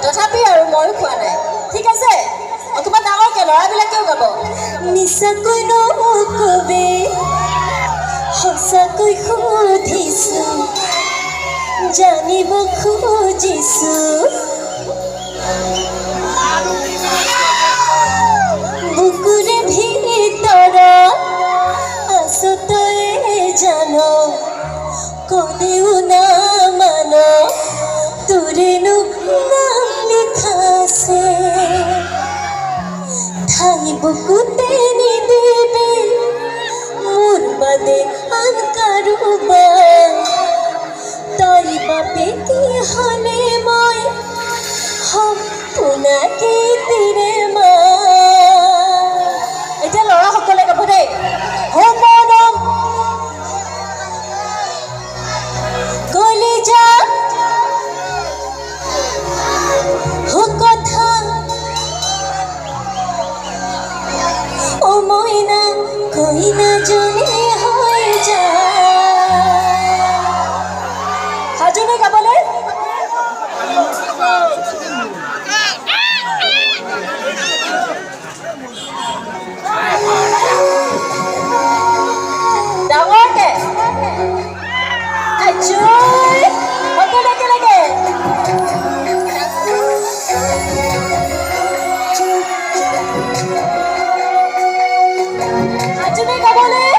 তথাপি আৰু ময়ো খোৱা নাই ঠিক আছে অকমান ডাঙৰকে ল'ৰাবিলাকেও গাব মিছাকৈ নকবে সঁচাকৈ সুধিছো জানিব খুজিছো বুকুৰে ভিতৰত আছো তয়ে জানো কলেও না মানো তোৰেনো নাম লিখা আছে ঠাই বুকুতে নিদিবি মোৰ বাদে আন কাৰোবাৰ তই বাপে কি হলে মই সপোনাকে তিৰে মা এতিয়া ল'ৰাসকলে গাব দেই হোমনম কলিজা কথা ও মইনা কইনা জনে হৈ যায় সাজুনে গাবলৈ ডাঙৰকে আজুই সকলো একেলগে সাজুনে গাবলৈ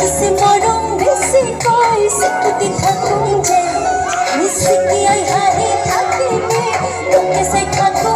Kasi morong besi koi sikuti thakun je misiki ai hari thakine toke sai thakun